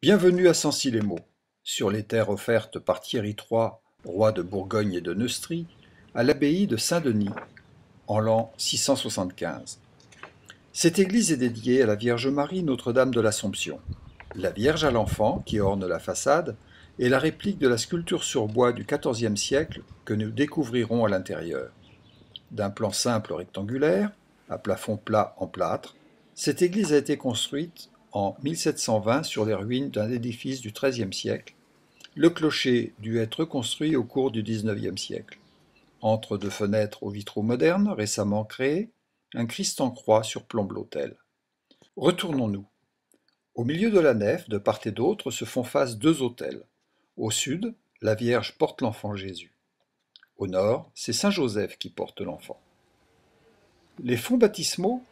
Bienvenue à Sancy-les-Maux, sur les terres offertes par Thierry III, roi de Bourgogne et de Neustrie, à l'abbaye de Saint-Denis, en l'an 675. Cette église est dédiée à la Vierge Marie Notre-Dame de l'Assomption. La Vierge à l'enfant, qui orne la façade, est la réplique de la sculpture sur bois du XIVe siècle que nous découvrirons à l'intérieur. D'un plan simple rectangulaire, à plafond plat en plâtre, cette église a été construite en 1720 sur les ruines d'un édifice du XIIIe siècle. Le clocher dut être reconstruit au cours du XIXe siècle. Entre deux fenêtres aux vitraux modernes récemment créés, un Christ en croix surplombe l'autel. Retournons-nous. Au milieu de la nef, de part et d'autre, se font face deux autels. Au sud, la Vierge porte l'enfant Jésus. Au nord, c'est Saint Joseph qui porte l'enfant. Les fonds baptismaux,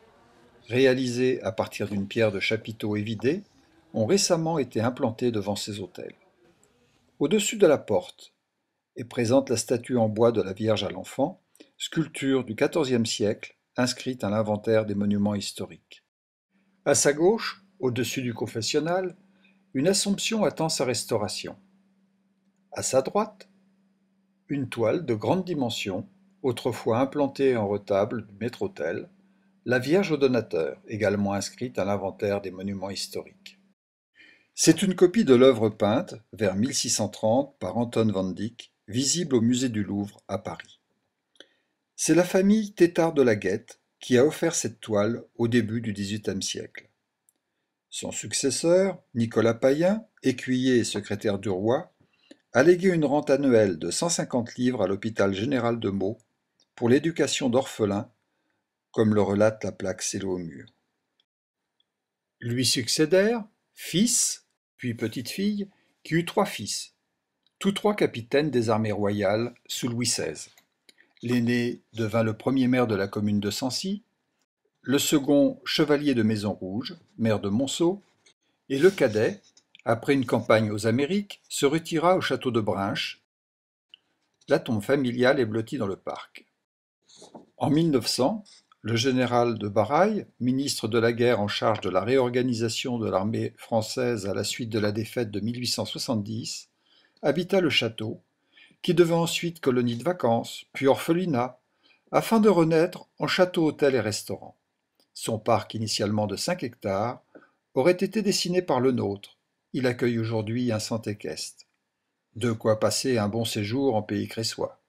réalisés à partir d'une pierre de chapiteau évidée, ont récemment été implantés devant ces autels. Au-dessus de la porte est présente la statue en bois de la Vierge à l'enfant, sculpture du XIVe siècle, inscrite à l'inventaire des monuments historiques. À sa gauche, au-dessus du confessionnal, une Assomption attend sa restauration. À sa droite, une toile de grande dimension, autrefois implantée en retable du maître-autel, la Vierge au donateur, également inscrite à l'inventaire des monuments historiques. C'est une copie de l'œuvre peinte, vers 1630, par Anton van Dyck, visible au musée du Louvre à Paris. C'est la famille Tétart de la Guette qui a offert cette toile au début du XVIIIe siècle. Son successeur, Nicolas Payen, écuyer et secrétaire du roi, a légué une rente annuelle de 150 livres à l'hôpital général de Meaux pour l'éducation d'orphelins, comme le relate la plaque scellée au mur. Lui succédèrent fils, puis petite-fille, qui eut trois fils, tous trois capitaines des armées royales sous Louis XVI. L'aîné devint le premier maire de la commune de Sancy, le second chevalier de Maison-Rouge, maire de Monceau, et le cadet, après une campagne aux Amériques, se retira au château de Brinches. La tombe familiale est blottie dans le parc. En 1900, le général de Baraille, ministre de la guerre en charge de la réorganisation de l'armée française à la suite de la défaite de 1870, habita le château, qui devint ensuite colonie de vacances, puis orphelinat, afin de renaître en château-hôtel et restaurant. Son parc, initialement de 5 hectares, aurait été dessiné par le nôtre. Il accueille aujourd'hui un centre équestre. De quoi passer un bon séjour en pays cressois.